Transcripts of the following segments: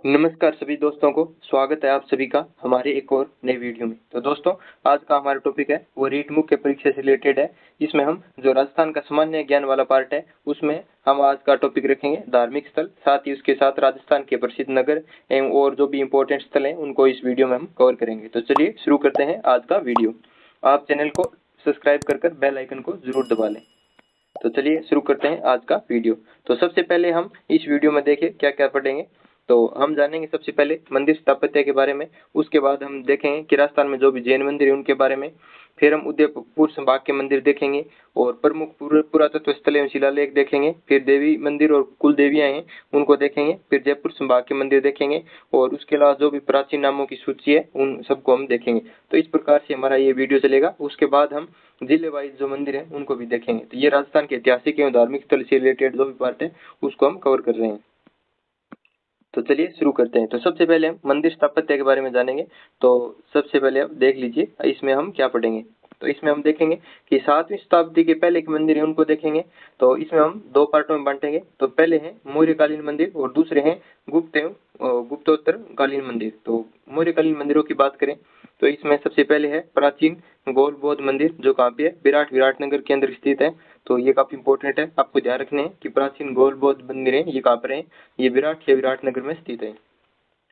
नमस्कार सभी दोस्तों को, स्वागत है आप सभी का हमारे एक और नई वीडियो में। तो दोस्तों, आज का हमारा टॉपिक है वो रीट मुख्य परीक्षा से रिलेटेड है। इसमें हम जो राजस्थान का सामान्य ज्ञान वाला पार्ट है उसमें हम आज का टॉपिक रखेंगे धार्मिक स्थल, साथ ही उसके साथ राजस्थान के प्रसिद्ध नगर एवं और जो भी इम्पोर्टेंट स्थल हैं उनको इस वीडियो में हम कवर करेंगे। तो चलिए शुरू करते हैं आज का वीडियो। आप चैनल को सब्सक्राइब कर बेल आइकन को जरूर दबा लें। तो चलिए शुरू करते हैं आज का वीडियो। तो सबसे पहले हम इस वीडियो में देखें क्या क्या पढ़ेंगे। तो हम जानेंगे सबसे पहले मंदिर स्थापत्य के बारे में, उसके बाद हम देखेंगे कि राजस्थान में जो भी जैन मंदिर है उनके बारे में, फिर हम उदयपुर संभाग के मंदिर देखेंगे और प्रमुख पुरातत्व स्थल एवं शिलालेख देखेंगे, फिर देवी मंदिर और कुल देवियां हैं उनको देखेंगे, फिर जयपुर संभाग के मंदिर देखेंगे और उसके अलावा जो भी प्राचीन नामों की सूची है उन सबको हम देखेंगे। तो इस प्रकार से हमारा ये वीडियो चलेगा। उसके बाद हम जिले वाइज जो मंदिर है उनको भी देखेंगे। तो ये राजस्थान के ऐतिहासिक एवं धार्मिक स्थल से रिलेटेड जो भी पार्ट है उसको हम कवर कर रहे हैं। तो चलिए शुरू करते हैं। तो सबसे पहले हम मंदिर स्थापत्य के बारे में जानेंगे। तो सबसे पहले आप देख लीजिए इसमें हम क्या पढ़ेंगे। तो इसमें हम देखेंगे कि 7वीं शताब्दी के पहले के मंदिर है उनको देखेंगे। तो इसमें हम दो पार्टों में बांटेंगे। तो पहले हैं मौर्यकालीन मंदिर और दूसरे हैं गुप्त एवं गुप्तोत्तर कालीन मंदिर। तो मौर्यकालीन मंदिरों की बात करें तो इसमें सबसे पहले है प्राचीन गौड़ बौद्ध मंदिर, जो कहाँ पे है, विराटनगर के अंदर स्थित है। तो ये काफी इंपॉर्टेंट है, आपको ध्यान रखने हैं कि प्राचीन गौड़ बौद्ध मंदिर है ये कहाँ पर है, ये विराटनगर में स्थित है।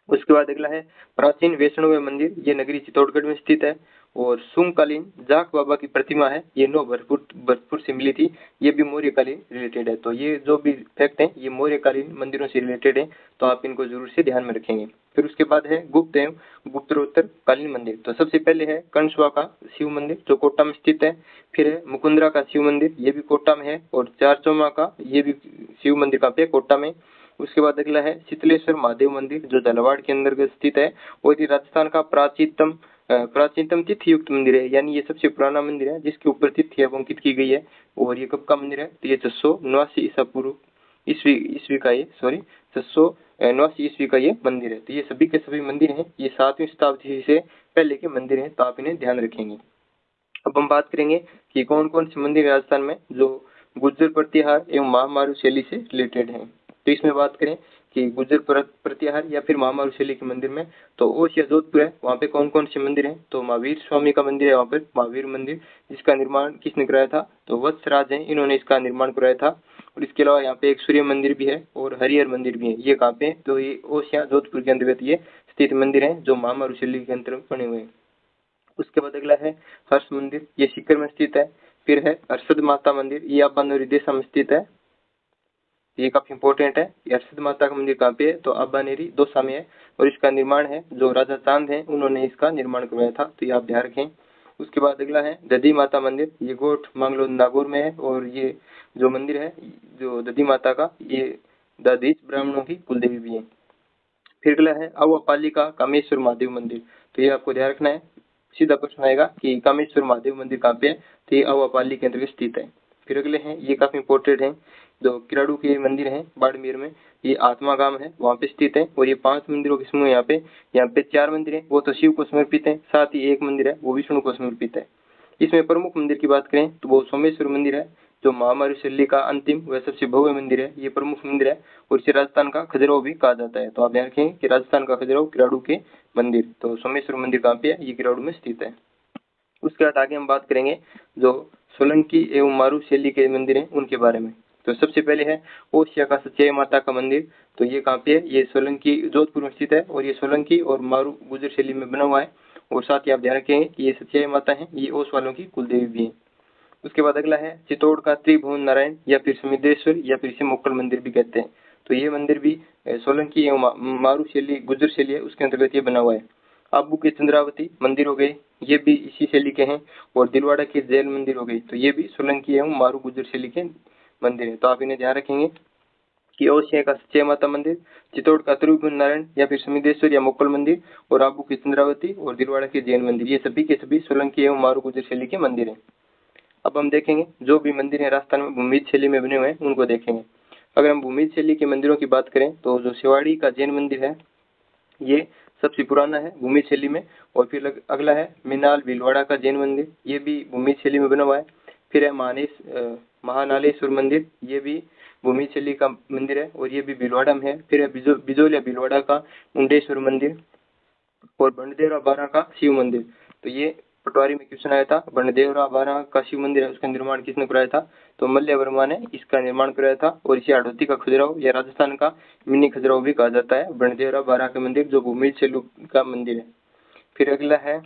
उसके बाद अगला है प्राचीन वैष्णव मंदिर, ये नगरी चित्तौड़गढ़ में स्थित है। और सुंगकालीन जाख बाबा की प्रतिमा है, ये भरतपुर से मिली थी, ये भी मौर्यकालीन रिलेटेड है। तो ये जो भी फैक्ट है ये मौर्यकालीन मंदिरों से रिलेटेड है, तो आप इनको जरूर से ध्यान में रखेंगे। फिर उसके बाद है गुप्त एवं गुप्तोत्तर कालीन मंदिर। तो सबसे पहले है कंसवा का शिव मंदिर जो कोटा में स्थित है। फिर है मुकुंदरा का शिव मंदिर, ये भी कोटा में है। और चारचौमा का ये भी शिव मंदिर कहाँ पे, कोटा में। उसके बाद अगला है शीतलेश्वर महादेव मंदिर जो झालावाड़ के अंदर स्थित है और ये राजस्थान का प्राचीनतम तिथि युक्त मंदिर है, यानी ये सबसे पुराना मंदिर है जिसके ऊपर तिथि अब अंकित की गई है। और ये कब का मंदिर है, तो ये 689 ईसा पूर्व ईस्वी का ये 689 ईस्वी का ये मंदिर है। तो ये सभी के सभी मंदिर हैं, ये 7वीं शताब्दी से पहले के मंदिर हैं, तो आप इन्हें ध्यान रखेंगे। अब हम बात करेंगे कि कौन कौन से मंदिर राजस्थान में जो गुर्जर प्रतिहार एवं महामारू शैली से रिलेटेड हैं। तो इसमें बात करें कि गुर्जर प्रतिहार या फिर महामारू शैली के मंदिर में, तो ओश या जोधपुर है, वहाँ पे कौन कौन से मंदिर हैं, तो महावीर स्वामी का मंदिर है वहाँ पे, महावीर मंदिर, जिसका निर्माण किसने कराया था, तो वत्सराज है, इन्होंने इसका निर्माण कराया था। और इसके अलावा यहाँ पे एक सूर्य मंदिर भी है और हरिहर मंदिर भी है, ये कहाँ पे, तो ये ओश या जोधपुर के अंतर्गत ये स्थित मंदिर है जो महामारू शैली के अंतर्गत बने हुए हैं। उसके बाद अगला है हर्ष मंदिर, ये सीकर में स्थित है। फिर है हर्षद माता मंदिर, ये अब्बानोरी देसा में स्थित है, ये काफी इंपॉर्टेंट है। ये हर्षद माता का मंदिर कहाँ पे है, तो अब्बानेरी दौसा में है। और इसका निर्माण है जो राजा चांद है उन्होंने इसका निर्माण करवाया था, तो ये आप ध्यान रखें। उसके बाद अगला है दधी माता मंदिर, ये गोठ मांगलो नागौर में है। और ये जो मंदिर है जो दधी माता का, ये दधीच ब्राह्मणों की कुलदेवी भी है। फिर अगला है अवापाली का कामेश्वर महादेव मंदिर, तो ये आपको ध्यान रखना है, सीधा प्रश्न आएगा कि कामेश्वर महादेव मंदिर कहाँ पे है, तो ये अवापाली के अंतर्गत स्थित है। फिर अगले हैं, ये काफी इंपोर्टेंट है, जो किराड़ू के मंदिर है बाड़मेर में, ये आत्मा गांव है वहाँ पे स्थित है। और ये 5 मंदिरों के समूह यहाँ पे 4 मंदिर है वो तो शिव को समर्पित है, साथ ही एक मंदिर है वो विष्णु को समर्पित है। इसमें प्रमुख मंदिर की बात करें तो वो सोमेश्वर मंदिर है, जो महामारी शैली का अंतिम व सबसे भव्य मंदिर है, ये प्रमुख मंदिर है। और इसे राजस्थान का खजुराहो भी कहा जाता है, तो आप ध्यान रखें कि राजस्थान का खजुराहो किराड़ू के मंदिर, तो सोमेश्वर मंदिर कहाँ पे है, ये किराड़ू में स्थित है। उसके बाद आगे हम बात करेंगे जो सोलंकी एवं मारू शैली के मंदिर हैं उनके बारे में। तो सबसे पहले है ओसिया का सच्चाई माता का मंदिर, तो ये कहाँ पे है, ये सोलंकी जोधपुर में स्थित है। और ये सोलंकी और मारू गुजर शैली में बना हुआ है। और साथ ही आप ध्यान रखेंगे कि ये सच्चाई माता है, ये ओस वालों की कुलदेवी भी है। उसके बाद अगला है चित्तौड़ का त्रिभुवन नारायण या फिर समिदेश्वर या फिर इसे मोक्कल मंदिर भी कहते हैं। तो ये मंदिर भी सोलंकी एवं मारू शैली गुजर शैली है उसके अंतर्गत ये बना हुआ है। आबू के चंद्रावती मंदिर हो गए, ये भी इसी शैली के हैं। और दिलवाड़ा के जैन मंदिर हो गई, तो ये भी सोलंकी एवं मारू गुजर शैली के मंदिर है, तो आप इन्हें ध्यान रखेंगे कि ओसिया का सच्चे माता मंदिर, चित्तौड़ का त्रिभुवन नारायण या फिर समिदेश्वर या मोक्कल मंदिर, और आबू की चंद्रावती और दिलवाड़ा के जैन मंदिर, ये सभी के सभी सोलंकी एवं मारू गुजर शैली के मंदिर है। अब हम देखेंगे जो भी मंदिर है राजस्थान में भूमिज शैली में बने हुए हैं उनको देखेंगे। अगर हम भूमिज शैली के मंदिरों की बात करें तो जो शिवाड़ी का जैन मंदिर है ये सबसे पुराना है भूमिज शैली में। और फिर अगला है मीनाल भीलवाड़ा का जैन मंदिर, ये भी भूमिज शैली में बना हुआ है। फिर है महानालेश्वर मंदिर, ये भी भूमि शैली का मंदिर है और ये भी भीलवाड़ा में है। फिर है बिजोलिया भीलवाड़ा का मुंडेश्वर मंदिर और बंडेरा बारा का शिव मंदिर। तो ये पटवारी में क्वेश्चन आया था, बंडेरा बारा का शिव मंदिर है उसका निर्माण किसने कराया था? तो मल्ल वर्मा ने इसका निर्माण कराया था और इसे हाड़ौती का खजुराहो या राजस्थान का मिनी खजुराहो भी कहा जाता है, बंडेरा बारा का मंदिर जो भूमि शैली का मंदिर है। फिर अगला है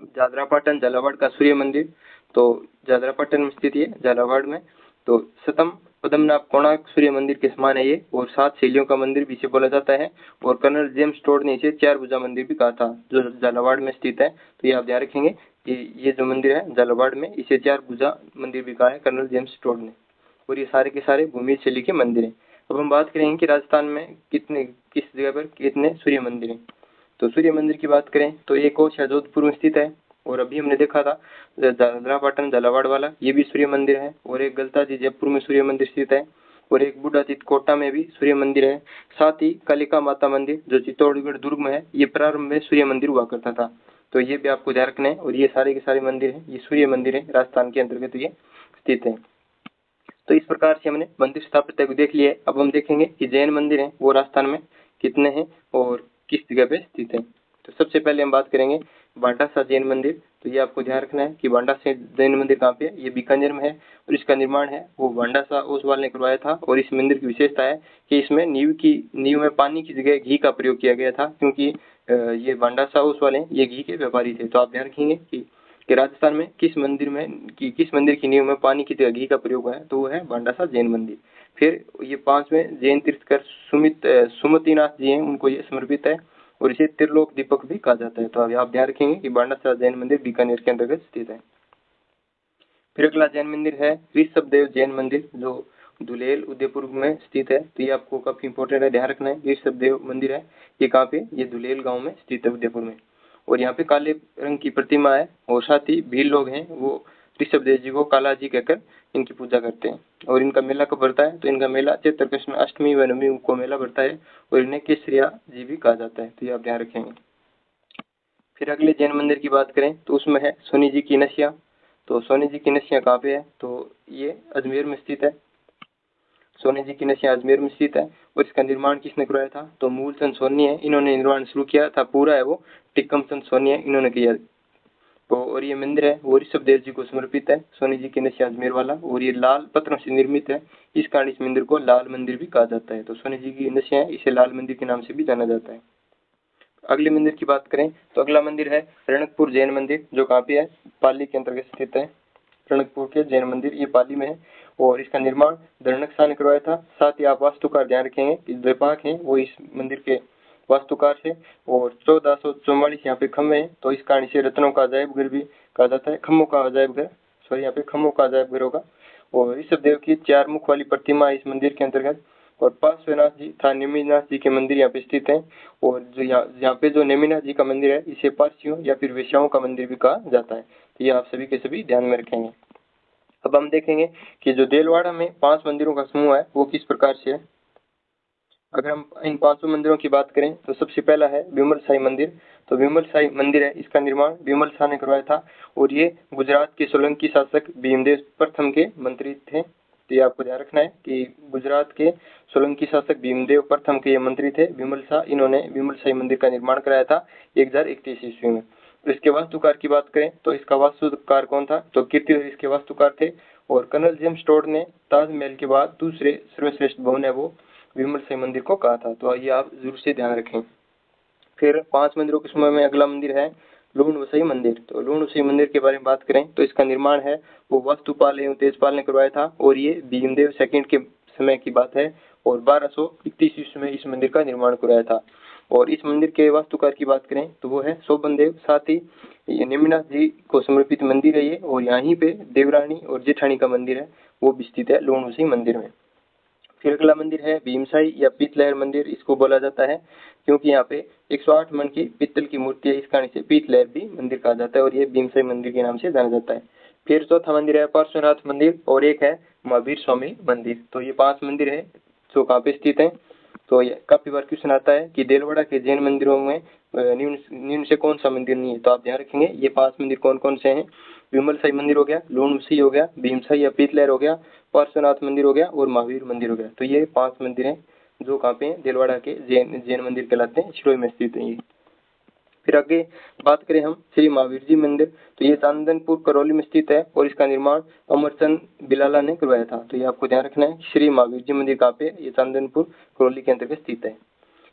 झालरापाटन झालावाड़ का सूर्य मंदिर। तो झालरापाटन में स्थित है झालावाड़ में। तो सतम पद्मनाभ कोणार्क सूर्य मंदिर के समान है ये और 7 शैलियों का मंदिर भी इसे बोला जाता है और कर्नल जेम्स टोड ने इसे 4 भुजा मंदिर भी कहा था जो झालावाड़ में स्थित है। तो ये आप ध्यान रखेंगे कि ये जो मंदिर है झालावाड़ में इसे 4 भुजा मंदिर भी कहा है कर्नल जेम्स टोड ने और ये सारे के सारे भूमि शैली के मंदिर हैं। अब हम बात करेंगे कि राजस्थान में किस जगह पर कितने सूर्य मंदिर हैं। तो सूर्य मंदिर की बात करें तो एक कोष है जोधपुर में स्थित है और अभी हमने देखा था झालरापाटन झालावाड़ वाला ये भी सूर्य मंदिर है और एक गलता जी जयपुर में सूर्य मंदिर स्थित है और एक बूढ़ातीत कोटा में भी सूर्य मंदिर है। साथ ही कालिका माता मंदिर जो चित्तौड़गढ़ दुर्ग में है ये प्रारंभ में सूर्य मंदिर हुआ करता था। तो ये भी आपको ध्यान रखना है और ये सारे के सारे मंदिर है ये सूर्य मंदिर है राजस्थान के अंतर्गत ये स्थित है। तो इस प्रकार से हमने मंदिर स्थापत्य को देख लिया है। अब हम देखेंगे कि जैन मंदिर हैं वो राजस्थान में कितने हैं और किस जगह पे स्थित है। तो सबसे पहले हम बात करेंगे बांडासा जैन मंदिर। तो ये आपको ध्यान रखना है कि बांडासा जैन मंदिर कहाँ पे है, ये बीकानेर में है और इसका निर्माण है वो बांडासा ओसवाल ने करवाया था। और इस मंदिर की विशेषता है कि इसमें नींव में पानी की जगह घी का प्रयोग किया गया था क्योंकि ये बांडासा ओसवाल हैं ये घी के व्यापारी थे। तो आप ध्यान रखेंगे कि राजस्थान में किस मंदिर की नींव में पानी की जगह घी का प्रयोग हुआ है, तो वो है बांडासा जैन मंदिर। फिर ये 5वें जैन तीर्थकर सुमतिनाथ जी हैं उनको ये समर्पित है और इसे त्रिलोक दीपक भी कहा जाता है। तो अब आप ध्यान रखेंगे कि बांडासा जैन मंदिर बीकानेर के अंतर्गत स्थित है। फिर अगला जैन मंदिर है ऋषभदेव जैन मंदिर जो धुलेल उदयपुर में स्थित है। तो ये आपको काफी इंपॉर्टेंट है, ध्यान रखना है। ऋषभदेव मंदिर है ये कहाँ पे, ये धुलेल गांव में स्थित है उदयपुर में और यहाँ पे काले रंग की प्रतिमा है और साथ ही भील लोग हैं वो ऋषभदेव जी को काला जी कहकर इनकी पूजा करते हैं। और इनका मेला कब भरता है, तो इनका मेला चैत्र कृष्ण अष्टमी व नवमी को मेला भरता है और इन्हें केसरिया जी भी कहा जाता है। तो ये आप ध्यान रखेंगे। फिर अगले जैन मंदिर की बात करें तो उसमें है सोनी जी की नसिया। तो सोनी जी की नसिया कहाँ पे है, तो ये अजमेर में स्थित है। सोनी जी की नसिया अजमेर में स्थित है और इसका निर्माण किसने करवाया था, तो मूलचंद सोनी है इन्होंने निर्माण शुरू किया था। पूरा है वो टिक्कम चंद सोनी है इन्होंने किया। तो और ये मंदिर है वो ऋषभदेव जी को समर्पित है, सोनी जी की नसिया अजमेर वाला, और ये लाल पत्थरों से निर्मित है। इस कारण इस मंदिर को लाल मंदिर भी कहा जाता है। तो सोनी जी की नसिया है इसे लाल मंदिर के नाम से भी जाना जाता है। अगले मंदिर की बात करें तो अगला मंदिर है रणकपुर जैन मंदिर जो कहाँ पे है, पाली के अंतर्गत स्थित है। रणकपुर के जैन मंदिर ये पाली में है और इसका निर्माण धरणक शाह ने करवाया था। साथ ही आप वास्तु का ध्यान रखेंगे कि द्विपाक हैं वो इस मंदिर के वास्तुकार से और 1444 यहाँ पे खम्भे हैं। तो इस कारण इसे रत्नों का अजायब घर भी कहा जाता है, खम्भों का अजायब घर, सॉरी यहाँ पे खम्भों का अजायब घर होगा। और ऋषभदेव की 4 मुख वाली प्रतिमा इस मंदिर के अंतर्गत और पार्श्वनाथ जी तथा नेमिनाथ जी के मंदिर यहाँ पे स्थित हैं। और जो यहाँ पे जो नेमिनाथ जी का मंदिर है इसे पारसियों या फिर वेश्याओं का मंदिर भी कहा जाता है। तो ये आप सभी के सभी ध्यान में रखेंगे। अब हम देखेंगे कि जो देलवाड़ा में 5 मंदिरों का समूह है वो किस प्रकार से है। अगर हम इन 5 मंदिरों की बात करें तो सबसे पहला है विमल साई मंदिर। तो विमल साई मंदिर है इसका निर्माण विमल शाह ने करवाया था और ये गुजरात के सोलंकी शासक भीमदेव प्रथम के मंत्री थे। तो ये आपको ध्यान रखना है कि गुजरात के सोलंकी शासक भीमदेव प्रथम के ये मंत्री थे विमल शाह, इन्होंने विमल साई मंदिर का निर्माण कराया था 1031 ईस्वी में। तो इसके वास्तुकार की बात करें तो इसका वास्तुकार कौन था, तो कीर्तिधर इसके वास्तुकार थे और कर्नल जेम्स टोड ने ताजमहल के बाद दूसरे सर्वश्रेष्ठ भवन है वो विमल साई मंदिर को कहा था। तो ये आप जरूर से ध्यान रखें। फिर 5 मंदिरों के समय में अगला मंदिर है लूण वसई मंदिर। तो लूण वसई मंदिर के बारे में बात करें तो इसका निर्माण है वो वास्तुपाल एवं तेजपाल ने करवाया था और ये भीमदेव सेकंड के समय की बात है और 1231 ईस्वी में इस मंदिर का निर्माण करवाया था। और इस मंदिर के वास्तुकार की बात करें तो वो है शोभन देव। साथ ही ये नेमिनाथ जी को समर्पित मंदिर है ये और यहीं पे देवरानी और जेठानी का मंदिर है वो भी स्थित है लूण वसई मंदिर में। फिर अगला मंदिर है भीमसाई या पीतलहर मंदिर, इसको बोला जाता है क्योंकि यहाँ पे 108 मन की पीतल की मूर्ति है, इस कारण से पीतलहर भी मंदिर कहा जाता है और ये भीमसाई मंदिर के नाम से जाना जाता है। फिर चौथा मंदिर है पार्श्वनाथ मंदिर और एक है महावीर स्वामी मंदिर। तो ये 5 मंदिर है जो कहाँ पे स्थित है। तो ये काफी बार क्वेश्चन आता है कि देलवाड़ा के जैन मंदिरों में निम्न से कौन सा मंदिर नहीं है। तो आप ध्यान रखेंगे ये 5 मंदिर कौन कौन से हैं, विमल साई मंदिर हो गया, लूण वसई हो गया, भीमसाई या पीतलहर हो गया पार्श्वनाथ मंदिर हो गया और महावीर मंदिर हो गया। तो ये 5 मंदिर हैं जो कहाँ पे हैं, देलवाड़ा के जैन मंदिर कहलाते हैं, सिरोही में स्थित है ये। फिर आगे बात करें हम श्री महावीर जी मंदिर, तो ये चांदनपुर करौली में स्थित है और इसका निर्माण अमरचंद बिलाला ने करवाया था। तो ये आपको ध्यान रखना है, श्री महावीर जी मंदिर कहाँ पे है, ये चांदनपुर करौली के अंतर्गत स्थित है।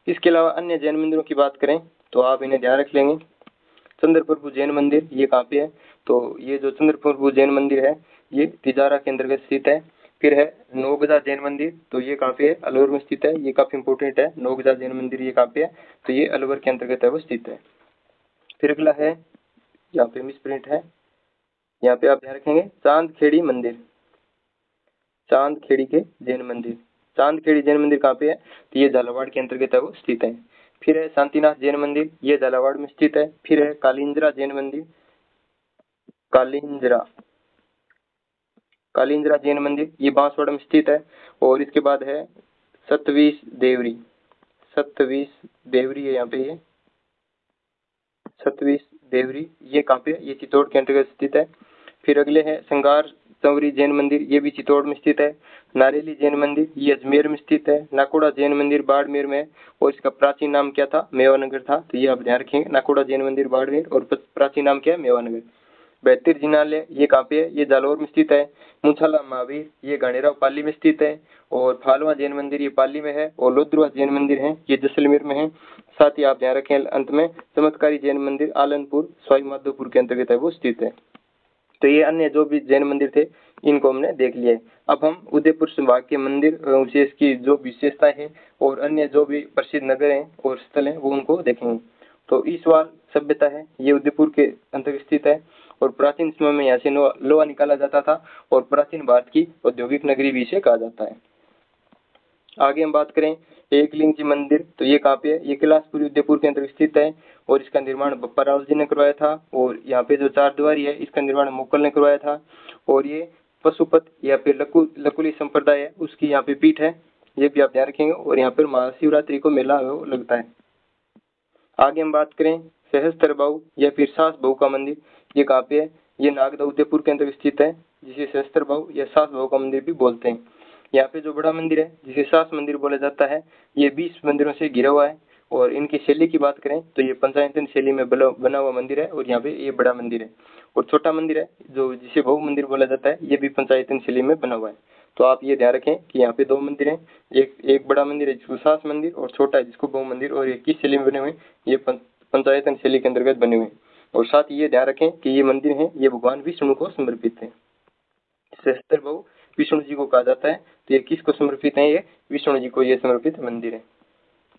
इसके अलावा अन्य जैन मंदिरों की बात करें तो आप इन्हें ध्यान रख लेंगे। चंद्रप्रभु जैन मंदिर ये कहाँ पे है, तो ये जो चंद्रप्रभु जैन मंदिर है ये तिजारा के अंतर्गत स्थित है। फिर है नौगजा जैन मंदिर, तो ये कहाँ पे है, अलवर में स्थित है। ये काफी इंपोर्टेंट है, नौगजा जैन मंदिर ये कहाँ पे है, तो ये अलवर के अंतर्गत है वो स्थित है। फिर अगला है, यहाँ पे मिस प्रिंट है, यहाँ पे आप ध्यान रखेंगे चांदखेड़ी मंदिर, चांदखेड़ी के जैन मंदिर, चांदखेड़ी जैन मंदिर कहाँ पे है, तो ये झालावाड़ के अंतर्गत है वो स्थित है। फिर है शांतिनाथ जैन मंदिर, ये झालावाड़ में स्थित है। फिर है कालिंजरा जैन मंदिर, कालिंजरा कालिंजरा जैन मंदिर ये बांसवाड़ा में स्थित है। और इसके बाद है सतवीस देवरी, सतवीस देवरी है यहाँ पे, ये सतवीस देवरी ये कहाँ पे है, ये चित्तौड़ के अंतर्गत स्थित है। फिर अगले है संगार चौरी जैन मंदिर, ये भी चित्तौड़ में स्थित है। नारेली जैन मंदिर ये अजमेर में स्थित है। नाकोड़ा जैन मंदिर बाड़मेर में है और इसका प्राचीन नाम क्या था, मेवानगर था। तो ये आप ध्यान रखेंगे, नाकोड़ा जैन मंदिर बाड़मेर और प्राचीन नाम क्या है, मेवानगर। बेहतर जिनालय ये कहाँ पे है, ये जालौर में स्थित है। मुछाला महावीर ये गानेराव पाली में स्थित है। और फालवा जैन मंदिर ये पाली में है। और लोद्रुआ जैन मंदिर है ये जैसलमेर में है। साथ ही आप ध्यान रखें अंत में चमत्कारी जैन मंदिर आलनपुर सवाई माधोपुर के अंतर्गत है वो स्थित है। तो ये अन्य जो भी जैन मंदिर थे इनको हमने देख लिया है। अब हम उदयपुर संभाग के मंदिर विशेष की जो विशेषताएं हैं और अन्य जो भी प्रसिद्ध नगर हैं और स्थल हैं वो उनको देखेंगे। तो ईसवाल सभ्यता है ये उदयपुर के अंतर्गत स्थित है और प्राचीन समय में यहाँ से लोहा निकाला जाता था और प्राचीन भारत की औद्योगिक नगरी भी इसे कहा जाता है। आगे हम बात करें एकलिंग जी मंदिर, तो ये कहाँ पे है, ये कैलाशपुरी उदयपुर के अंतर्गत स्थित है और इसका निर्माण बप्पा राव जी ने करवाया था। और यहाँ पे जो 4 द्वारी है इसका निर्माण मोकल ने करवाया था। और ये पशुपत या फिर लकुली संप्रदाय है उसकी यहाँ पे पीठ है, ये भी आप ध्यान रखेंगे। और यहाँ पर महाशिवरात्रि को मेला लगता है। आगे हम बात करें सहस्त्र बहु या फिर सास बहु का मंदिर, ये कहाँ पे है, ये नागदा उदयपुर के अंतर्गत स्थित है, जिसे सहस्त्र बहु या सास बहु का मंदिर भी बोलते हैं। यहाँ पे जो बड़ा मंदिर है जिसे सास मंदिर बोला जाता है, ये 20 मंदिरों से घिरा हुआ है। और इनकी शैली की बात करें तो ये पंचायतन शैली में बना हुआ मंदिर है और यहाँ पे ये बड़ा मंदिर है। और छोटा मंदिर है जो जिसे बहु मंदिर बोला जाता है, ये भी पंचायतन शैली में बना हुआ है। तो आप ये ध्यान रखें कि यहाँ पे 2 मंदिर हैं, एक बड़ा मंदिर है जिसको सास मंदिर और छोटा है जिसको बहु मंदिर। और ये किस शैली में बने हुए, ये पंचायतन शैली के अंतर्गत बने हुए। और साथ ही ये ध्यान रखें कि ये मंदिर है ये भगवान विष्णु को समर्पित है। सहस्त्र बहु विष्णु जी को कहा जाता है, तो ये किसको समर्पित है, ये विष्णु जी को ये समर्पित मंदिर है।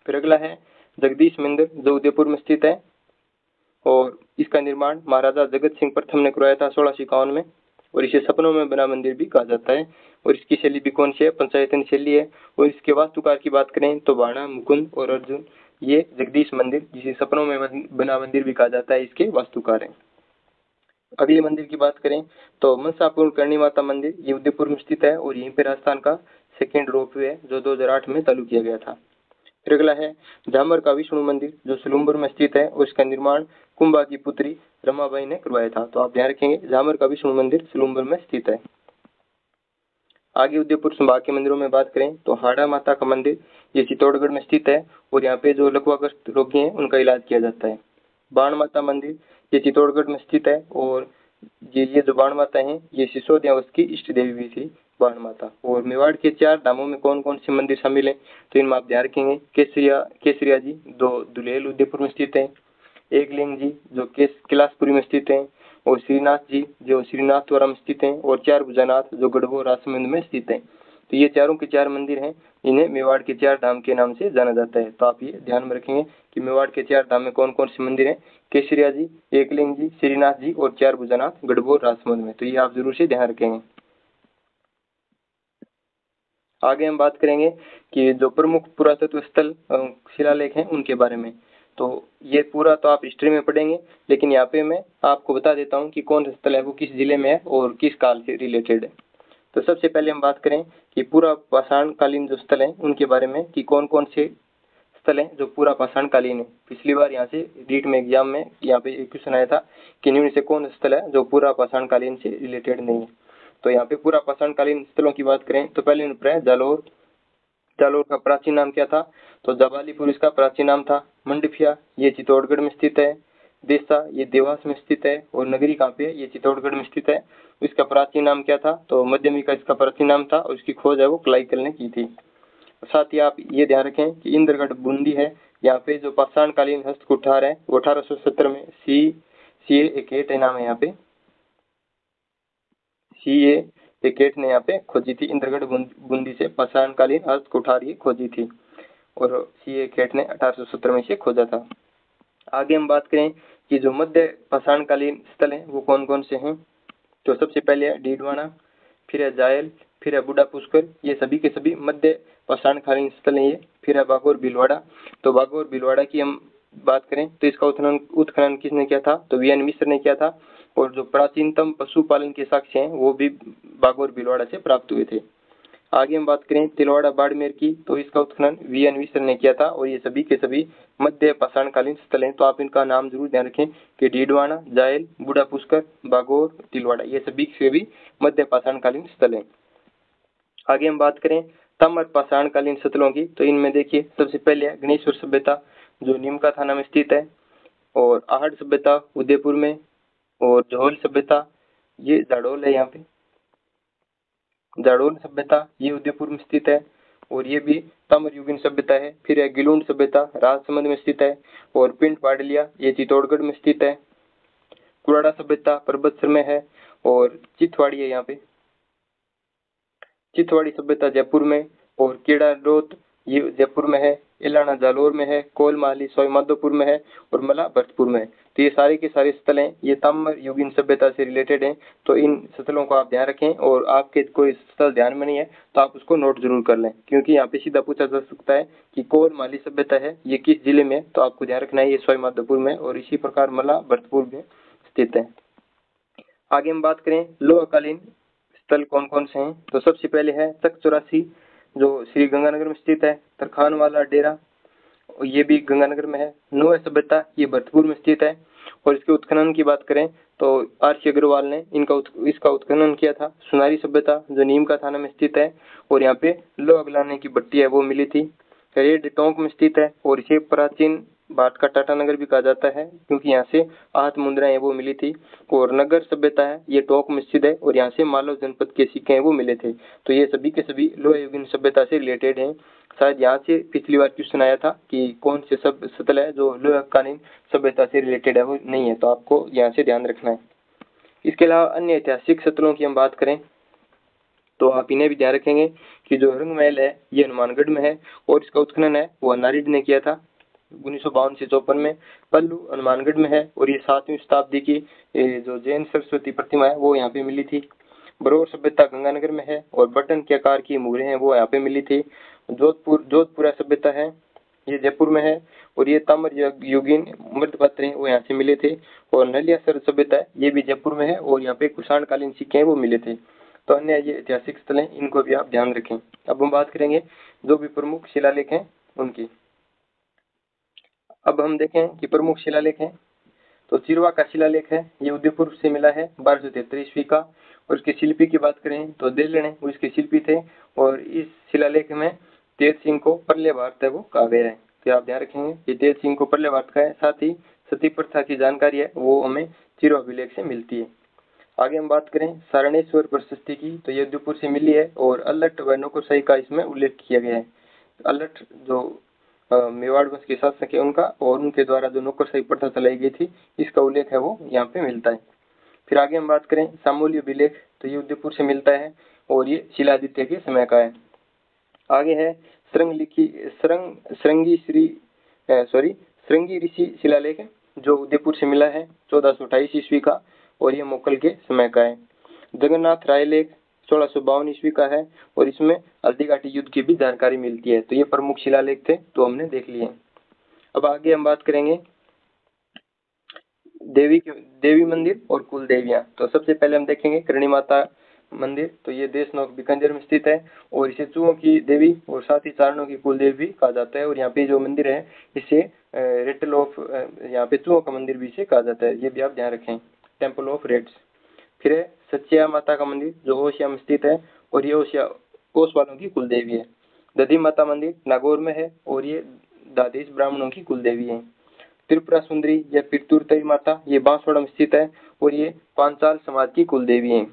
फिर अगला है जगदीश मंदिर जो उदयपुर में स्थित है और इसका निर्माण महाराजा जगत सिंह प्रथम ने करवाया था 1651 में। और इसे सपनों में बना मंदिर भी कहा जाता है। और इसकी शैली भी कौन सी है, पंचायतन शैली है। और इसके वास्तुकार की बात करें तो बाणा, मुकुंद और अर्जुन ये जगदीश मंदिर जिसे सपनों में बना मंदिर भी कहा जाता है, इसके वास्तुकार हैं। अगले मंदिर की बात करें तो मनसापुर करणी माता मंदिर ये उदयपुर में स्थित है और यहीं पे राजस्थान का सेकेंड रोपवे है जो 2008 में चालू किया गया था। फिर अगला है झामर का विष्णु मंदिर जो सलूम्बर में स्थित है और इसका निर्माण कुंभा की पुत्री रमाबाई ने करवाया था। तो आप ध्यान रखेंगे झामर का विष्णु मंदिर सलूम्बर में स्थित है। आगे उदयपुर संभाग के मंदिरों में बात करें तो हाड़ा माता का मंदिर ये चित्तौड़गढ़ में स्थित है और यहाँ पे जो लकवाग्रस्त रोगी हैं उनका इलाज किया जाता है। बाण माता मंदिर ये चित्तौड़गढ़ में स्थित है और ये जो बाण माता है ये सिसोदिया उसकी इष्ट देवी भी थी बाण माता। और मेवाड़ के 4 धामों में कौन कौन से मंदिर शामिल है, तो इनमें आप ध्यान रखेंगे केसरिया जी जो दुलेल उदयपुर में स्थित है, एकलिंग जी जो कैलाशपुरी में स्थित है, और श्रीनाथ जी जो श्रीनाथद्वारा में स्थित हैं, और 4 भुजानाथ जो गढ़बो राजसमंद में स्थित हैं। तो ये चारों के 4 मंदिर हैं, इन्हें मेवाड़ के 4 धाम के नाम से जाना जाता है। तो आप ये ध्यान में रखेंगे कि मेवाड़ के 4 धाम में कौन कौन से मंदिर हैं, केसरिया जी, एकलिंग जी, श्रीनाथ जी और 4 भुजानाथ गढ़बो राजसमंद में। तो ये आप जरूर से ध्यान रखेंगे। आगे हम बात करेंगे कि जो प्रमुख पुरातत्व स्थल शिलालेख हैं उनके बारे में। तो ये पूरा तो आप हिस्ट्री में पढ़ेंगे, लेकिन यहाँ पे मैं आपको बता देता हूँ कि कौन सा स्थल है वो किस जिले में है और किस काल से रिलेटेड है। तो सबसे पहले हम बात करें कि पूरा पाषाण कालीन जो स्थल है उनके बारे में कि कौन कौन से स्थल है जो पूरा पाषाण कालीन है। पिछली बार यहाँ से रीट में एग्जाम में यहाँ पे एक क्वेश्चन आया था कि निम्न से कौन स्थल है जो पूरा पाषाण कालीन से रिलेटेड नहीं है। तो यहाँ पे पूरा पाषाणकालीन स्थलों की बात करें तो पहले नंबर है जालोर। जालोर का प्राचीन नाम क्या था? तो जबालीपुर इसका प्राचीन नाम था। मंडफिया ये चित्तौड़गढ़ में स्थित है। देसा ये देवास में स्थित है। और नगरी कहाँ पे है? ये चित्तौड़गढ़ में स्थित है। इसका प्राचीन नाम क्या था? तो मध्यमिका इसका प्राचीन नाम था और इसकी खोज है वो क्लाइकल ने की थी। साथ ही आप ये ध्यान रखें कि इंद्रगढ़ बूंदी है, यहाँ पे जो पाषाणकालीन हस्त कुठार है वो 1870 में सी ए केट नाम है, यहाँ पे सी ए केट ने यहाँ पे खोजी थी। इंद्रगढ़ बूंदी से पाषाणकालीन हस्त कुठार ये खोजी थी और सी ए केट ने 1870 में इसे खोजा था। आगे हम बात करें कि जो मध्य पाषाणकालीन स्थल है वो कौन कौन से हैं, तो सबसे पहले है डीडवाना, फिर है जायल, फिर है बूढ़ा पुष्कर, ये सभी के सभी मध्य पाषाणकालीन स्थल है ये। फिर है बागोर भीलवाड़ा। तो बागोर भीलवाड़ा की हम बात करें तो इसका उत्खनन किसने किया था? तो वी एन मिश्र ने किया था। और जो प्राचीनतम पशुपालन के साक्ष्य हैं वो भी बागोर भीलवाड़ा से प्राप्त हुए थे। आगे हम बात करें तिलवाड़ा बाड़मेर की, तो इसका उत्खनन वी एन मिश्र ने किया था और ये सभी के सभी मध्य पाषाणकालीन स्थल हैं। तो आप इनका नाम जरूर ध्यान रखें कि डीडवाना, जायल, बूढ़ा पुष्कर, बागोर, तिलवाड़ा ये सभी के भी मध्य पाषाणकालीन स्थल हैं। आगे हम बात करें ताम्र पाषाणकालीन स्थलों की, तो इनमें देखिए सबसे पहले है गणेश्वर सभ्यता जो नीमका थाना में स्थित है। और आहड़ सभ्यता उदयपुर में। और जौहल सभ्यता ये जाडोल है, यहाँ पे जाडोल सभ्यता ये उदयपुर में स्थित है और ये भी ताम्रयुगीन सभ्यता है। फिर है गिलुंड सभ्यता राजसमंद में स्थित है। और पिंड पाडलिया ये चित्तौड़गढ़ में स्थित है। कुराड़ा सभ्यता परबतसर में है। और चितवाड़ी है, यहाँ पे चितवाड़ी सभ्यता जयपुर में। और केडारोत ये जयपुर में है। इलाना जालोर में है। कोल माहली सवाईमाधोपुर में है। और मला भरतपुर में है। तो ये सारे के सारे स्थल हैं ये ताम्रयुगीन सभ्यता से रिलेटेड हैं। तो इन स्थलों को आप ध्यान रखें और आपके कोई स्थल ध्यान में नहीं है तो आप उसको नोट जरूर कर लें, क्योंकि यहाँ पे सीधा पूछा जा सकता है कि कोल माहली सभ्यता है ये किस जिले में है, तो आपको ध्यान रखना है ये सवाईमाधोपुर में और इसी प्रकार मला भरतपुर में स्थित है। आगे हम बात करें लोहकालीन स्थल कौन कौन से हैं, तो सबसे पहले है तख्त 84 जो श्री गंगानगर में स्थित है। तरखान वाला डेरा ये भी गंगानगर में है। नोए सभ्यता ये भरतपुर में स्थित है। और इसके उत्खनन की बात करें तो आर.सी. अग्रवाल ने इसका उत्खनन किया था। सुनारी सभ्यता जो नीमका थाना में स्थित है और यहाँ पे लोह अगलाने की भट्टी है वो मिली थी। रेड टोंक में स्थित है और इसे प्राचीन भारत का टाटानगर भी कहा जाता है क्योंकि यहाँ से आहत मुद्राएं वो मिली थी। और नगर सभ्यता है ये टोंक में स्थित है और यहाँ से मालव जनपद के सिक्के हैं वो मिले थे। तो ये सभी के सभी लोहयुगीन सभ्यता से रिलेटेड हैं। शायद यहाँ से पिछली बार क्वेश्चन आया था कि कौन से सब स्थल है जो लोहकालीन सभ्यता से रिलेटेड है, वो नहीं है, तो आपको यहाँ से ध्यान रखना है। इसके अलावा अन्य ऐतिहासिक स्थलों की हम बात करें तो आप इन्हें भी ध्यान रखेंगे कि जो रंग महल है ये हनुमानगढ़ में है और इसका उत्खनन है वो नारिड ने किया था 1952 से 54 में। पल्लू हनुमानगढ़ में है और ये 7वीं शताब्दी की जो जैन सरस्वती प्रतिमा है वो यहाँ पे मिली थी। बरोर सभ्यता गंगानगर में है और बटन के आकार की मुहरें हैं वो यहाँ पे मिली थी। जोधपुरा सभ्यता है ये जयपुर में है और ये ताम्र युगीन मृतपात्र हैं वो यहाँ से मिले थे। और नलियासर सभ्यता है ये भी जयपुर में है और यहाँ पे कुषाणकालीन सिक्के हैं वो मिले थे। तो अन्य ये ऐतिहासिक स्थल हैं इनको भी आप ध्यान रखें। अब हम बात करेंगे जो भी प्रमुख शिलालेख हैं उनकी। अब हम देखें कि प्रमुख शिलालेख हैं तो चिरवा का शिलालेख है ये उदयपुर से मिला है 1273 ईस्वी का। और इसके शिल्पी की बात करें तो देलने वो इसके शिल्पी थे और इस शिलालेख में तेज सिंह को परले भारत है वो कहा गया है। तो आप ध्यान रखेंगे कि तेज सिंह को परले भारत का है। साथ ही सती प्रथा की जानकारी है वो हमें चिरवा अभिलेख से मिलती है। आगे हम बात करें सारणेश्वर प्रशस्ति की तो ये उदयपुर से मिली है और अल्लट व नौकरशाही का इसमें उल्लेख किया गया है। अल्लट जो मेवाड़ वंश के शासक है उनका और उनके द्वारा जो नौकरशाही प्रथा चलाई गई थी इसका उल्लेख है वो यहाँ पे मिलता है। फिर आगे हम बात करें सामूल्य अभिलेख तो ये उदयपुर से मिलता है और ये शिलादित्य के समय का है। आगे है श्रृंगी ऋषि शिलालेख जो उदयपुर से मिला है 1428 ईस्वी का और ये मोकल के समय का है। जगन्नाथ राय लेख 1652 ईस्वी का है और इसमें हल्दीघाटी युद्ध की भी जानकारी मिलती है। तो ये प्रमुख शिलालेख थे तो हमने देख लिए। अब आगे हम बात करेंगे देवी मंदिर और कुल देवियां। तो सबसे पहले हम देखेंगे करणी माता मंदिर तो ये देशनोक बीकानेर में स्थित है और इसे चूहों की देवी और साथ ही चारणों की कुल देवी भी कहा जाता है। और यहाँ पे जो मंदिर है इसे रेटल ऑफ यहाँ पे चूहों का मंदिर भी इसे कहा जाता है, ये भी आप ध्यान रखें, टेम्पल ऑफ रेट्स। फिर है सचिया माता का मंदिर जो ओसिया में स्थित है और ये ओसिया कोस वालों की कुल देवी है। दधी माता मंदिर नागौर में है और ये दादेश ब्राह्मणों की कुल देवी है। त्रिपुरा सुंदरी या फिर तुरतई माता ये बांसवाड़ा में स्थित है और ये पांचाल समाज की कुल देवी है।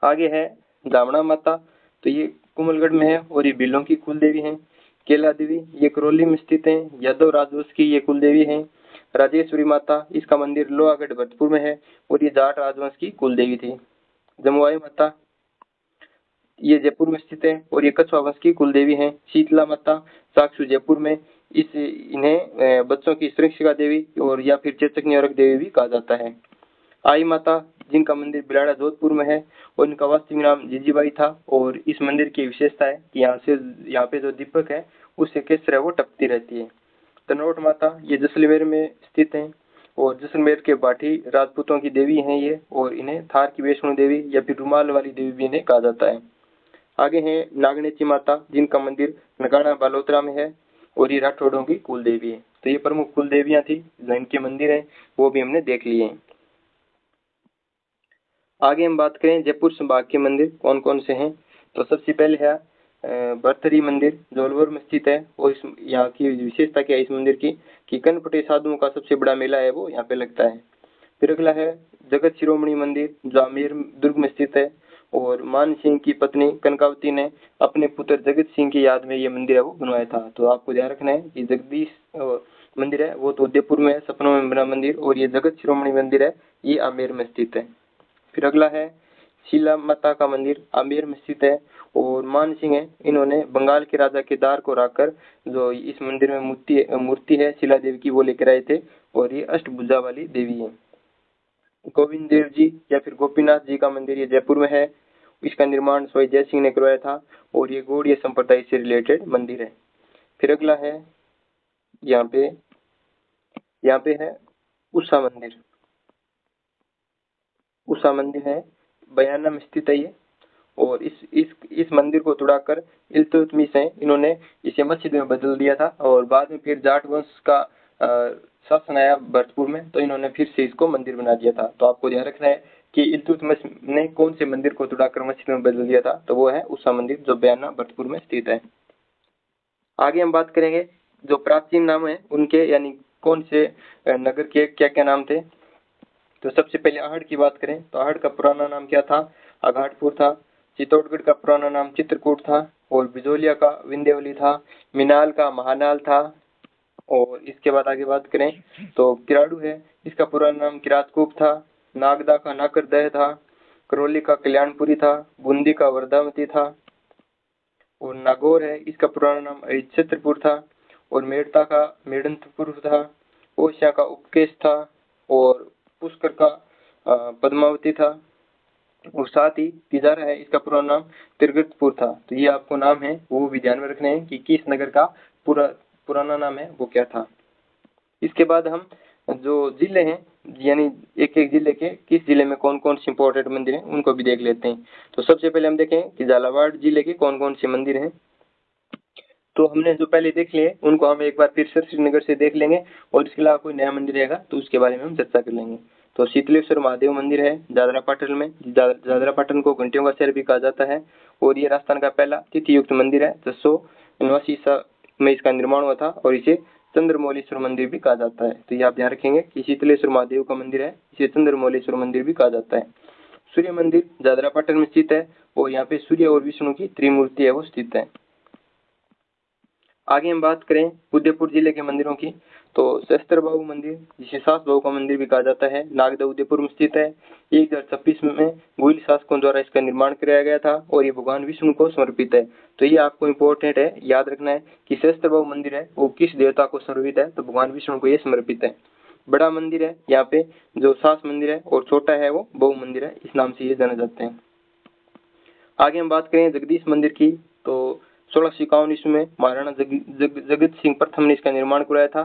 आगे है जामना माता, तो ये कुमलगढ़ में है और ये बिलों की कुल देवी है। केला देवी ये करौली में स्थित है, यादव राजवंश की ये कुल देवी है। राजेश्वरी माता इसका मंदिर लोहागढ़ भरतपुर में है और ये जाट राजवंश की कुल देवी थी। जमुआई माता ये जयपुर में स्थित है और ये कछवा वंश की कुल देवी है। शीतला माता साक्षु जयपुर में, इन्हें बच्चों की सुरक्षा देवी और या फिर चेचक निवारक देवी भी कहा जाता है। आई माता जिनका मंदिर बिलाड़ा जोधपुर में है और इनका वास्तविक नाम जीजीबाई था और इस मंदिर की विशेषता है कि यहाँ पे जो दीपक है उससे केसर है वो टपकती रहती है। तनोट माता ये जैसलमेर में स्थित है और जैसलमेर के बाठी राजपूतों की देवी हैं ये, और इन्हें थार की वैष्णो देवी या फिर रुमाल वाली देवी भी इन्हें कहा जाता है। आगे है नागनेची माता जिनका मंदिर नगाड़ा बालोतरा में है और ये राठौड़ों की कुल देवी है। तो ये प्रमुख कुल देवियां थी जो इनके मंदिर है वो भी हमने देख लिए हैं। आगे हम बात करें जयपुर संभाग के मंदिर कौन कौन से हैं, तो सबसे पहले है भरथरी मंदिर जो अलवर में स्थित है और इस यहाँ की विशेषता क्या है इस मंदिर की कि कनपटे साधुओं का सबसे बड़ा मेला है वो यहाँ पे लगता है। फिर अगला है जगत शिरोमणि मंदिर जो आमेर दुर्ग में स्थित है और मान सिंह की पत्नी कनकावती ने अपने पुत्र जगत सिंह की याद में ये मंदिर है वो बनवाया था। तो आपको ध्यान रखना है कि जगदीश मंदिर है वो तो उदयपुर में है, सपनों में बना मंदिर, और ये जगत शिरोमणि मंदिर है ये आमेर में स्थित है। फिर अगला है शीला माता का मंदिर आमेर में स्थित है और मान सिंह है इन्होंने बंगाल के राजा केदार को रखकर जो इस मंदिर में मूर्ति है शीला देवी की वो लेकर आए थे और ये अष्टभुजा वाली देवी है। गोविंद देव जी या फिर गोपीनाथ जी का मंदिर ये जयपुर में है, इसका निर्माण स्वामी जय सिंह ने करवाया था और ये गौड़ीय संप्रदाय से रिलेटेड मंदिर है। फिर अगला है यहाँ पे है उषा मंदिर। उषा मंदिर है बयाना में स्थित है ये, और इस मंदिर को तुड़ाकर इल्तुतमिश है इन्होंने इसे मस्जिद में बदल दिया था और बाद में फिर जाट वंश का शासन आया भरतपुर में तो इन्होंने फिर से इसको मंदिर बना दिया था। तो आपको ध्यान रखना है कि इल्तुतमिश ने कौन से मंदिर को तुड़ाकर मस्जिद में बदल दिया था, तो वो है उषा मंदिर जो बयाना भरतपुर में स्थित है। आगे हम बात करेंगे जो प्राचीन नाम है उनके, यानी कौन से नगर के क्या क्या नाम थे। तो सबसे पहले आहड़ की बात करें तो आहड़ का पुराना नाम क्या था, आघाटपुर था। चित्तौड़गढ़ का पुराना नाम चित्रकूट था और बिजोलिया का विंध्यवली था। मिनाल का महानाल था। और इसके बाद आगे बात करें तो किराड़ू है, इसका पुराना नाम किरातकूप था। नागदा का नाकरदह था। करौली का कल्याणपुरी था। बूंदी का वर्धावती था। और नागौर है, इसका पुराना नाम छत्रपुर था। और मेड़ता का मेड़ंतपुर था। ओसिया का उपकेश था और पुष्कर का पद्मावती था। और साथ ही तिजारा है, इसका पुराना नाम तिरगतपुर था। तो ये आपको नाम है वो भी ध्यान में रखने हैं कि किस नगर का पुराना नाम है वो क्या था। इसके बाद हम जो जिले हैं यानी एक एक जिले के किस जिले में कौन कौन से इंपॉर्टेंट मंदिर हैं उनको भी देख लेते हैं। तो सबसे पहले हम देखें कि झालावाड़ जिले के कौन कौन से मंदिर हैं। तो हमने जो पहले देख लिए उनको हम एक बार फिर से श्रीनगर से देख लेंगे और इसके अलावा कोई नया मंदिर रहेगा तो उसके बारे में हम चर्चा कर लेंगे। तो शीतलेश्वर महादेव मंदिर है दादरा पाटन में। दादरा पाटन को घंटियों का शहर भी कहा जाता है और ये राजस्थान का पहला तिथि युक्त मंदिर है। 689 ईसा में इसका निर्माण हुआ था और इसे चंद्रमौलेश्वर मंदिर भी कहा जाता है। तो ये आप ध्यान रखेंगे कि शीतलेश्वर महादेव का मंदिर है, इसे चंद्रमौलेश्वर मंदिर भी कहा जाता है। सूर्य मंदिर दादरा पाटन में स्थित है और यहाँ पे सूर्य और विष्णु की त्रिमूर्ति है वो स्थित है। आगे हम बात करें उदयपुर जिले के मंदिरों की तो सहस्त्रबाहु मंदिर जिसे सास बहू का मंदिर भी कहा जाता है नागदा उदयपुर में स्थित है। 1026 में गुइल शासकों द्वारा इसका निर्माण कराया गया था और ये भगवान विष्णु को समर्पित है। तो ये आपको इम्पोर्टेंट है, याद रखना है कि सहस्त्रबाहु मंदिर है वो किस देवता को समर्पित है, तो भगवान विष्णु को ये समर्पित है। बड़ा मंदिर है यहाँ पे जो सास मंदिर है और छोटा है वो बहु मंदिर है, इस नाम से ये जाने जाते हैं। आगे हम बात करें जगदीश मंदिर की तो 1651 ईस्वी में महाराणा जगत सिंह प्रथम ने इसका निर्माण कराया था।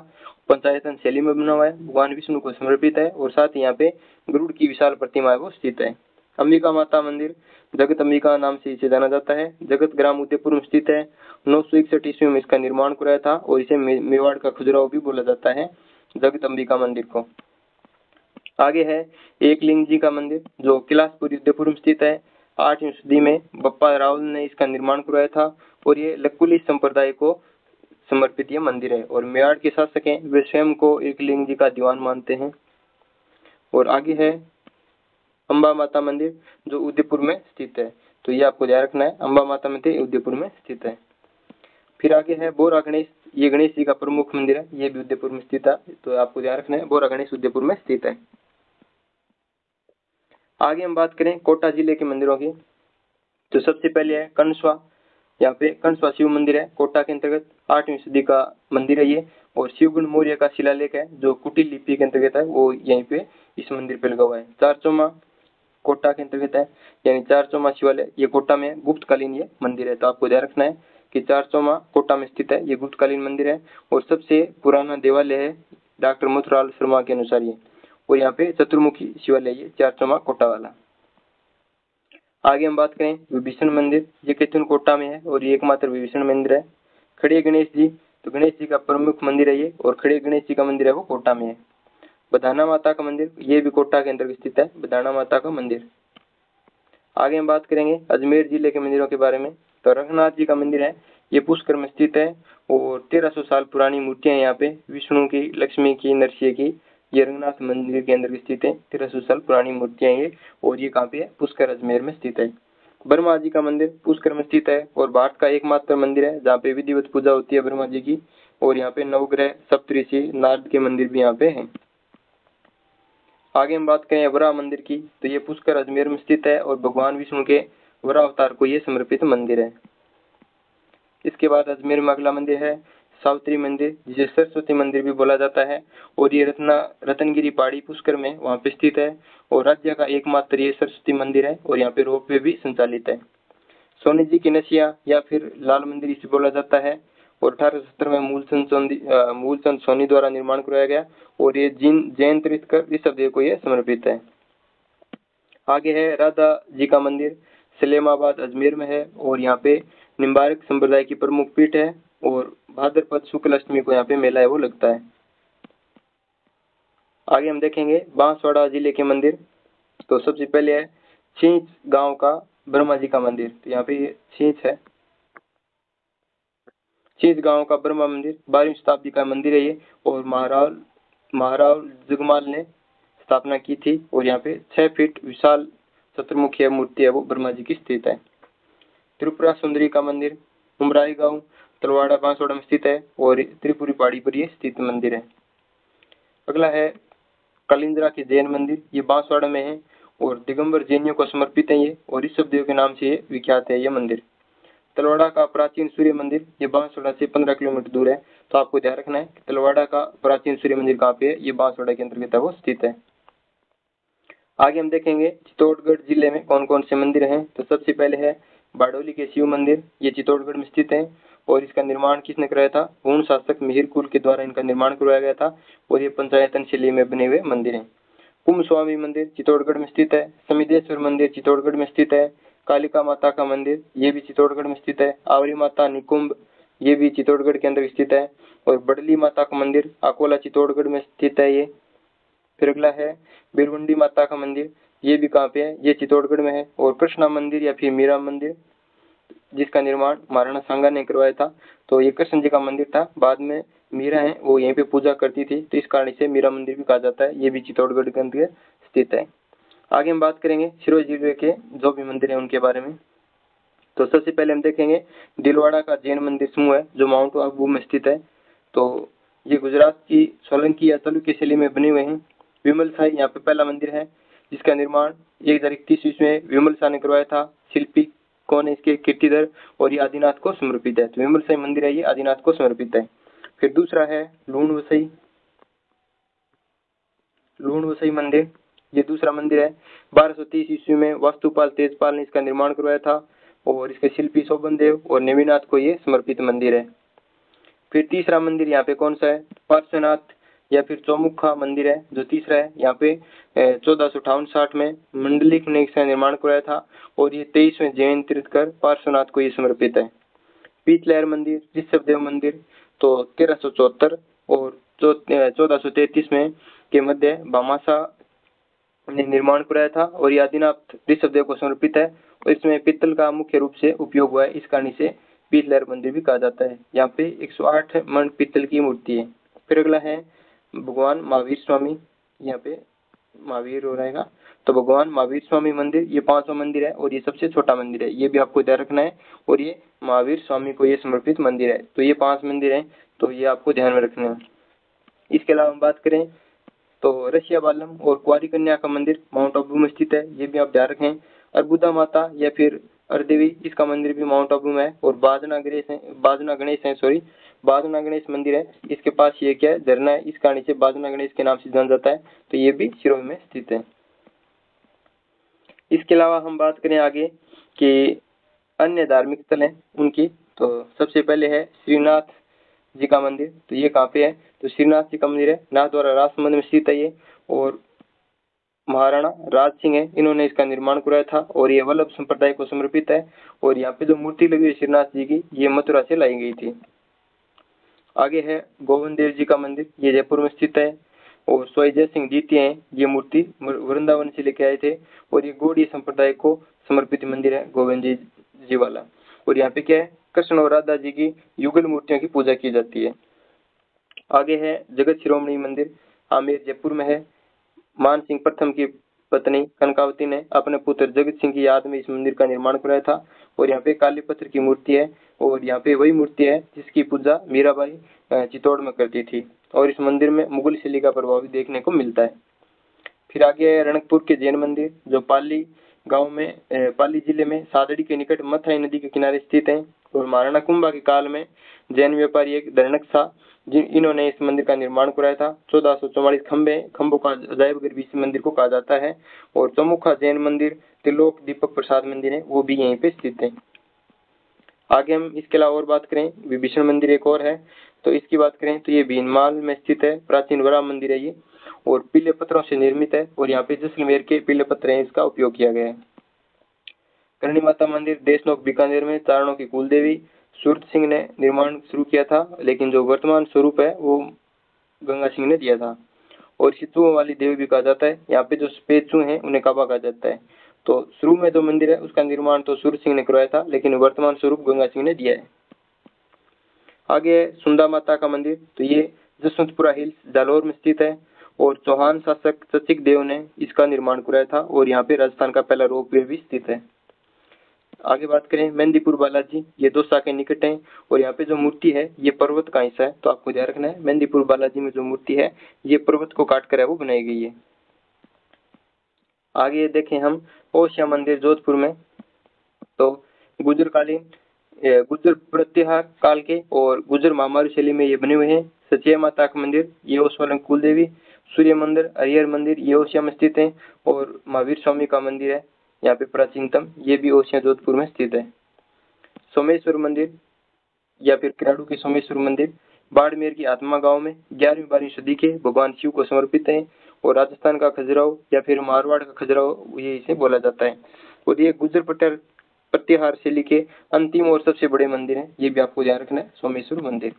पंचायतन शैली में बना हुआ है, भगवान विष्णु को समर्पित है और साथ ही यहाँ पे गरुड़ की विशाल प्रतिमा है वो स्थित है। अंबिका माता मंदिर जगत अंबिका नाम से इसे जाना जाता है, जगत ग्राम उदयपुर में स्थित है। 961 ईस्वी में इसका निर्माण कराया था और इसे मेवाड़ का खजुराहो भी बोला जाता है जगत अंबिका मंदिर को। आगे है एकलिंग जी का मंदिर जो किलासपुर उदयपुर में स्थित है। 8वीं सदी में बप्पा रावल ने इसका निर्माण करवाया था और ये लकुली संप्रदाय को समर्पित ये मंदिर है और मेवाड़ के शासक हैं वे स्वयं को एकलिंग जी का दीवान मानते हैं। और आगे है अंबा माता मंदिर जो उदयपुर में स्थित है, तो ये आपको ध्यान रखना है, अंबा माता मंदिर उदयपुर में स्थित है। फिर आगे है बोरा गणेश, ये गणेश जी का प्रमुख मंदिर है, ये भी उदयपुर में स्थित है, तो आपको ध्यान रखना है बोरा गणेश उदयपुर में स्थित है। आगे हम बात करें कोटा जिले के मंदिरों की, तो सबसे पहले है कनस्वा। यहाँ पे कनस्वा शिव मंदिर है, कोटा के अंतर्गत 8वीं सदी का मंदिर है ये, और शिवगुण मौर्य का शिलालेख है जो कुटिल लिपि के अंतर्गत है, वो यहीं पे इस मंदिर पे लगा हुआ है। चारचौमा कोटा के अंतर्गत है, यानी चारचौमा शिवालय ये कोटा में गुप्तकालीन ये मंदिर है, तो आपको ध्यान रखना है कि चारचौमा कोटा में स्थित है, ये गुप्तकालीन मंदिर है और सबसे पुराना देवालय है डॉक्टर मथुराल शर्मा के अनुसार ये, और यहाँ पे चतुर्मुखी शिवालय ये चारचौमा कोटा वाला। आगे हम बात करें विभीषण मंदिर, ये कैथन कोटा में है और ये एकमात्र विभीषण मंदिर है। खड़े गणेश जी, तो गणेश जी का प्रमुख मंदिर है ये, और खड़े गणेश जी का मंदिर है वो कोटा में है। बधाना माता का मंदिर, ये भी कोटा के अंतर्गत स्थित है, बधाना माता का मंदिर। आगे हम बात करेंगे अजमेर जिले के मंदिरों के बारे में, तो रंगनाथ जी का मंदिर है, ये पुष्कर में स्थित है और 1300 साल पुरानी मूर्तियां यहाँ पे विष्णु की, लक्ष्मी की, नरसिंह की, ये रंगनाथ मंदिर के अंदर स्थित है। 1300 साल पुरानी मूर्तियां ये, और ये कहाँ पे है, पुष्कर अजमेर में स्थित है। ब्रह्मा जी का मंदिर पुष्कर में स्थित है और भारत का एकमात्र मंदिर है जहाँ पे विधिवत पूजा होती है ब्रह्मा जी की, और यहाँ पे नवग्रह, सप्तऋषि, नारद के मंदिर भी यहाँ पे हैं। आगे हम बात करें वराह मंदिर की, तो ये पुष्कर अजमेर में स्थित है और भगवान विष्णु के वराह अवतार को ये समर्पित मंदिर है। इसके बाद अजमेर में अगला मंदिर है सावित्री मंदिर, जिसे सरस्वती मंदिर भी बोला जाता है, और ये रत्नगिरी पहाड़ी पुष्कर में वहाँ पे स्थित है और राज्य का एकमात्र ये सरस्वती मंदिर है और यहाँ पे रोपवे भी संचालित है। सोने जी की नसिया या फिर लाल मंदिर इसे बोला जाता है और 1870 में मूलचंद सोनी द्वारा निर्माण करवाया गया और ये जैन तीर्थंकर ऋषभदेव को ये समर्पित है। आगे है राधा जी का मंदिर, सलेमाबाद अजमेर में है और यहाँ पे निम्बार्क संप्रदाय की प्रमुख पीठ है और भाद्रपद शुक्ल अष्टमी को यहाँ पे मेला है वो लगता है। आगे हम देखेंगे बांसवाड़ा जिले के मंदिर, तो सबसे पहले है छींच गांव का ब्रह्मा जी का मंदिर, तो यहाँ पे छींच है, छींच गांव का ब्रह्मा मंदिर 12वीं शताब्दी का मंदिर है ये, और महाराव जगमाल ने स्थापना की थी और यहाँ पे 6 फीट विशाल चतुर्मुखी मूर्ति है वो ब्रह्मा जी की स्थित है। त्रिपुरा सुंदरी का मंदिर उमराई गांव तलवाड़ा बांसवाड़ा में स्थित है और त्रिपुरी पहाड़ी पर ये स्थित मंदिर है। अगला है कलिंद्रा के जैन मंदिर, ये बांसवाड़ा में है और दिगंबर जैनियों को समर्पित है ये, और ऋषभदेव के नाम से ये विख्यात है ये मंदिर। तलवाड़ा का प्राचीन सूर्य मंदिर, ये बांसवाड़ा से 15 किलोमीटर दूर है, तो आपको ध्यान रखना है कि तलवाड़ा का प्राचीन सूर्य मंदिर कहाँ पे है, ये बांसवाड़ा के अंतर्गत है वो स्थित है। आगे हम देखेंगे चित्तौड़गढ़ जिले में कौन कौन से मंदिर हैं, तो सबसे पहले है बारडोली के शिव मंदिर, ये चित्तौड़गढ़ में स्थित है और इसका निर्माण किसने कराया था, पूर्ण शासक मिहिर कुल के द्वारा इनका निर्माण करवाया गया था और ये पंचायतन शैली में बने हुए मंदिर हैं। कुंभ स्वामी मंदिर चित्तौड़गढ़ में स्थित है, समिदेश्वर मंदिर चित्तौड़गढ़ में स्थित है, कालिका माता का मंदिर ये भी चित्तौड़गढ़ में स्थित है, आवरी माता निकुंभ ये भी चित्तौड़गढ़ के अंदर स्थित है, और बडली माता का मंदिर अकोला चित्तौड़गढ़ में स्थित है ये। फिर अगला है बिरवंडी माता का मंदिर, ये भी कहाँ पे है, ये चित्तौड़गढ़ में है। और कृष्णा मंदिर या फिर मीरा मंदिर जिसका निर्माण महाराणा सांगा ने करवाया था, तो ये कृष्ण जी का मंदिर था, बाद में मीरा है वो यहीं पे पूजा करती थी, तो इस कारण से मीरा मंदिर भी कहा जाता है, ये भी चित्तौड़गढ़ के अंदर स्थित है। आगे हम बात करेंगे सिरोही जिले के जो भी मंदिर है उनके बारे में, तो सबसे पहले हम देखेंगे दिलवाड़ा का जैन मंदिर समूह है जो माउंट आबू में स्थित है, तो ये गुजरात की सोलंकी या चालुक्य शैली में बने हुए हैं। विमल शाही यहाँ पे पहला मंदिर है जिसका निर्माण 1031 ईस्वी में विमल शाह ने करवाया था, शिल्पी कौन है इसके, कीर्तिधर, और ये आदिनाथ को समर्पित है, तो विमल शाही मंदिर है ये आदिनाथ को समर्पित है। फिर दूसरा है लूण वसई मंदिर, ये दूसरा मंदिर है, 1230 ईस्वी में वास्तुपाल तेजपाल ने इसका निर्माण करवाया था और इसके शिल्पी शोभनदेव और नेमिनाथ को ये समर्पित मंदिर है। फिर तीसरा मंदिर यहाँ पे कौन सा है, पार्श्वनाथ या फिर चौमुखा मंदिर है जो तीसरा है, यहाँ पे 1458 में मंडलिक ने इसका निर्माण करवाया था और ये 23वें जैन तीर्थंकर पार्श्वनाथ को ये समर्पित है। पीतलहर मंदिर, ऋषभदेव मंदिर, तो 1374 और 1433 में के मध्य भामाशाह ने निर्माण कराया था और ये आदिनाथ ऋषभदेव को समर्पित है और इसमें पित्तल का मुख्य रूप से उपयोग हुआ है। इस कारण इसे पीतलहर मंदिर भी कहा जाता है। यहाँ पे 108 मण पित्तल की मूर्ति है। फिर अगला है भगवान महावीर स्वामी, यहाँ पे महावीर हो रहेगा तो भगवान महावीर स्वामी मंदिर, ये 5वां मंदिर है और ये सबसे छोटा मंदिर है, ये भी आपको ध्यान रखना है। और ये महावीर स्वामी को ये समर्पित मंदिर है। तो ये 5 मंदिर है, तो ये आपको ध्यान में रखना है। इसके अलावा हम बात करें तो रशिया बालम और कुंवारी कन्या का मंदिर माउंट आबू में स्थित है, ये भी आप ध्यान रखें। अर्बुदा माता या फिर अर्देवी, इसका मंदिर भी माउंट आबू में है। और बाजना गणेश मंदिर है, इसके पास ये क्या है, झरना है, इस कारण से बाजना गणेश के नाम से जाना जाता है। तो ये भी सिरोही में स्थित है। इसके अलावा हम बात करें आगे कि अन्य धार्मिक स्थल हैं उनकी, तो सबसे पहले है श्रीनाथ जी का मंदिर। तो ये कहाँ पे है, तो श्रीनाथ जी का मंदिर है, नाथद्वारा राजसमंद में स्थित है ये। और महाराणा राज सिंह है, इन्होंने इसका निर्माण कराया था और ये वल्लभ संप्रदाय को समर्पित है। और यहाँ पे जो मूर्ति लगी है श्रीनाथ जी की, ये मथुरा से लाई गई थी। आगे है गोविंद देव जी का मंदिर, ये जयपुर में स्थित है। और स्वाई जय सिंह जीते हैं, ये मूर्ति वृंदावन से लेके आए थे और ये गौड़ीय संप्रदाय को समर्पित मंदिर है गोविंद जी वाला। और यहाँ पे क्या है, कृष्ण और राधा जी की युगल मूर्तियों की पूजा की जाती है। आगे है जगत शिरोमणि मंदिर, आमेर जयपुर में है। मान सिंह प्रथम की पत्नी कनकावती ने अपने पुत्र जगत सिंह की याद में इस मंदिर का निर्माण कराया था। और यहाँ पे काली पत्थर की मूर्ति है और यहाँ पे वही मूर्ति है जिसकी पूजा मीराबाई चित्तौड़ में करती थी। और इस मंदिर में मुगल शैली का प्रभाव भी देखने को मिलता है। फिर आगे है रणकपुर के जैन मंदिर, जो पाली गांव में पाली जिले में सादड़ी के निकट मथाई नदी के किनारे स्थित है। और महाराणा कुंभा के काल में जैन व्यापारी एक धरणक था, इन्होंने इस मंदिर का निर्माण कराया था। 1444 खंभों का अजायबघर भी इस मंदिर को कहा जाता है। और चमुखा जैन मंदिर, त्रिलोक दीपक प्रसाद मंदिर है, वो भी यहीं पे स्थित है। आगे हम इसके अलावा और बात करें, विभीषण मंदिर एक और है, तो इसकी बात करें तो ये भीनमाल में स्थित है, प्राचीन बड़ा मंदिर है ये और पीले पत्थरों से निर्मित है। और यहाँ पे जैसलमेर के पीले पत्थर हैं, इसका उपयोग किया गया है। करणी माता मंदिर देशनोक बीकानेर में, चारणों की कुलदेवी, सूरत सिंह ने निर्माण शुरू किया था, लेकिन जो वर्तमान स्वरूप है वो गंगा सिंह ने दिया था। और सिद्धुओं वाली देवी भी कहा जाता है। यहाँ पे जो सफेद चूहे हैं उन्हें काबा कहा जाता है। तो शुरू में जो मंदिर है उसका निर्माण तो सूरत सिंह ने करवाया था, लेकिन वर्तमान स्वरूप गंगा सिंह ने दिया है। आगे सुंदा माता का मंदिर, तो ये जसवंतपुरा हिल्स जालौर में स्थित है और चौहान शासक चचिक देव ने इसका निर्माण कराया था। और यहाँ पे राजस्थान का पहला रोपवे भी स्थित है। आगे बात करें मेहंदीपुर बालाजी, ये दौसा के निकट है और यहाँ पे जो मूर्ति है ये पर्वत का हिस्सा है, तो आपको ध्यान रखना है मेहंदीपुर बालाजी में जो मूर्ति है ये पर्वत को काट कर है वो बनाई गई है। आगे देखें हम ओसिया मंदिर जोधपुर में, तो गुर्जर प्रत्याहार काल के और गुर्जर महामारी शैली में ये बने हुए हैं। सचिया माता का मंदिर, ये ओसवाल कुल देवी, सूर्य मंदिर, हरिहर मंदिर, ये ओसिया में स्थित है। और महावीर स्वामी का मंदिर है यहाँ पे प्राचीनतम, ये भी ओसिया जोधपुर में स्थित है। सोमेश्वर मंदिर या फिर किराड़ू के सोमेश्वर मंदिर बाड़मेर की आत्मा गांव में 11वीं-12वीं सदी के भगवान शिव को समर्पित है। और राजस्थान का खजुराहो या फिर मारवाड़ का खजुराहो ये इसे बोला जाता है। और ये गुर्जर प्रत्याहार शैली के अंतिम और सबसे बड़े मंदिर हैं, ये भी आपको ध्यान रखना है सोमेश्वर मंदिर।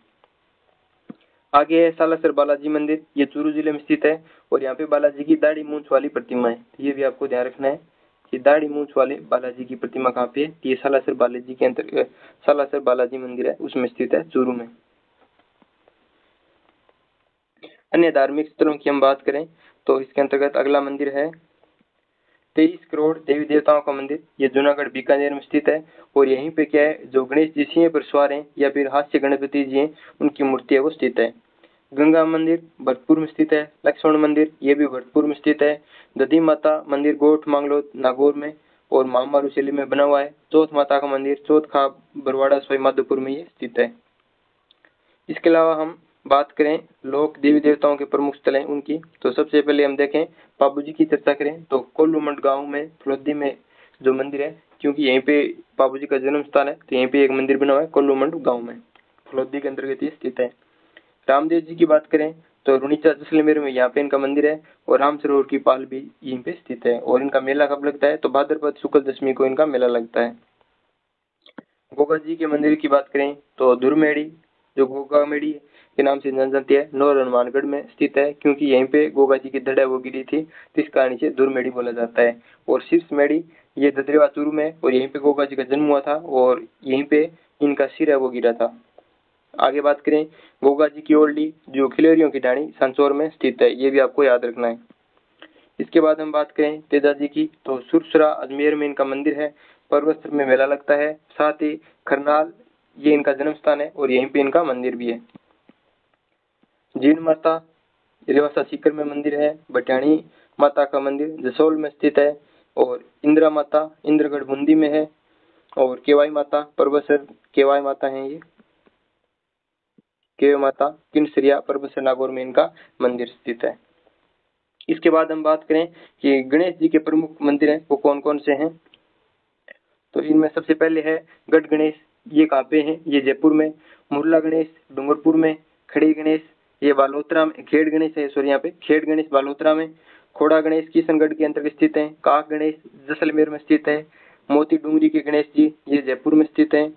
आगे है सालासर बालाजी मंदिर, ये चूरू जिले में स्थित है और यहाँ पे बालाजी की दाढ़ी मूंछ वाली प्रतिमा है, ये भी आपको ध्यान रखना है कि दाढ़ी मूंछ वाले बालाजी की प्रतिमा कहाँ पे है। ये सालासर बालाजी के अंतर्गत सालासर बालाजी मंदिर है, उसमें स्थित है चूरू में। अन्य धार्मिक स्थलों की हम बात करें तो इसके अंतर्गत अगला मंदिर है 23 करोड़ देवी देवताओं का मंदिर, ये जूनागढ़ बीकानेर में स्थित है। और यहीं पे क्या है, जो गणेश जी सिंह पर सवार हैं या फिर हास्य गणपति जी हैं उनकी मूर्ति है वो स्थित है। गंगा मंदिर भरतपुर में स्थित है। लक्ष्मण मंदिर ये भी भरतपुर में स्थित है। दधी माता मंदिर गोठ मांगलोद नागौर में और महामारू शैली में बना हुआ है। चौथ माता का मंदिर चौथ खा बरवाड़ा सवाई माधोपुर में ये स्थित है। इसके अलावा हम बात करें लोक देवी देवताओं के प्रमुख स्थल हैं उनकी, तो सबसे पहले हम देखें बाबू जी की चर्चा करें तो कोल्लूमंड गांव में फलोदी में जो मंदिर है, क्योंकि यहीं पे बाबू जी का जन्म स्थान है तो यहीं पे एक मंदिर बना हुआ है कोल्लूमंड गांव में, फलोदी के अंतर्गत ये स्थित है। रामदेव जी की बात करें तो रुणीचा जैसलमेर में यहाँ पे इनका मंदिर है और राम सरोवर की पाल भी यहीं पे स्थित है। और इनका मेला कब लगता है, तो भाद्रपद शुक्ल दशमी को इनका मेला लगता है। गोगा जी के मंदिर की बात करें तो धुरमेड़ी जो गोगा मेड़ी के नाम से जानी जाती है, नौर हनुमानगढ़ में स्थित है क्योंकि यहीं पे गोगा जी की धड़ है वो गिरी थी, तो इस कारण इसे दुर्मेड़ी बोला जाता है। और शीर्ष मेड़ी ये ददरेवा चूरू में, और यहीं पे गोगा जी का जन्म हुआ था और यहीं पे इनका सिर है वो गिरा था। आगे बात करें, गोगा जी की ओल्डी जो खिलेरियों की ढाणी सांचौर में स्थित है, ये भी आपको याद रखना है। इसके बाद हम बात करें तेजा जी की, तो सुरसरा अजमेर में इनका मंदिर है, पर्वत में मेला लगता है, साथ ही खरनाल ये इनका जन्म स्थान है और यहीं पे इनका मंदिर भी है। जीण माता रेवासा सीकर में मंदिर है, बटियाणी माता का मंदिर जसोल में स्थित है, और इंदिरा माता इंद्रगढ़ बूंदी में है, और केवाई माता परबसर केवाई माता है, ये केव माता किनसरिया परबसर नागौर में इनका मंदिर स्थित है। इसके बाद हम बात करें कि गणेश जी के प्रमुख मंदिर हैं वो कौन कौन से हैं, तो इनमें सबसे पहले है गढ़ गणेश, ये कहाँ पे है, ये जयपुर में। मुरला गणेश डूंगरपुर में। खड़ी गणेश ये बालोतरा में, खेड़ गणेश है सॉरी, यहाँ पे खेड़ गणेश बालोतरा में। खोड़ा गणेश किशनगढ़ के अंतर्गत स्थित है। काक गणेश जैसलमेर में स्थित है। मोती डूंगरी के गणेश जी ये जयपुर में स्थित है।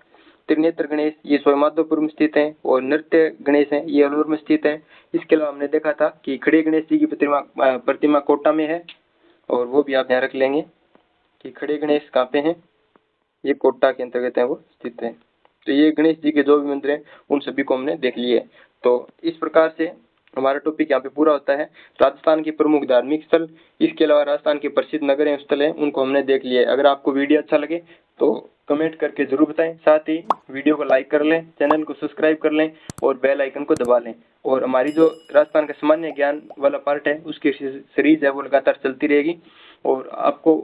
त्रिनेत्र गणेश ये सोयमाधोपुर में स्थित है, और नृत्य गणेश है ये अलवर में स्थित है। इसके अलावा हमने देखा था कि खड़े गणेश जी की प्रतिमा कोटा में है, और वो भी आप ध्यान रख लेंगे कि खड़े गणेश कहाँ पे हैं, ये कोटा के अंतर्गत है वो स्थित है। तो ये गणेश जी के जो भी मंदिर हैं उन सभी को हमने देख लिए। तो इस प्रकार से हमारा टॉपिक यहाँ पे पूरा होता है। राजस्थान के प्रमुख धार्मिक स्थल, इसके अलावा राजस्थान के प्रसिद्ध नगर एवं स्थल हैं उनको हमने देख लिया है। अगर आपको वीडियो अच्छा लगे तो कमेंट करके जरूर बताएं, साथ ही वीडियो को लाइक कर लें, चैनल को सब्सक्राइब कर लें और बेल आइकन को दबा लें। और हमारी जो राजस्थान का सामान्य ज्ञान वाला पार्ट है उसकी सीरीज है वो लगातार चलती रहेगी। और आपको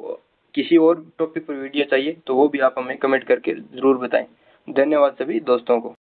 किसी और टॉपिक पर वीडियो चाहिए तो वो भी आप हमें कमेंट करके जरूर बताएं। धन्यवाद सभी दोस्तों को।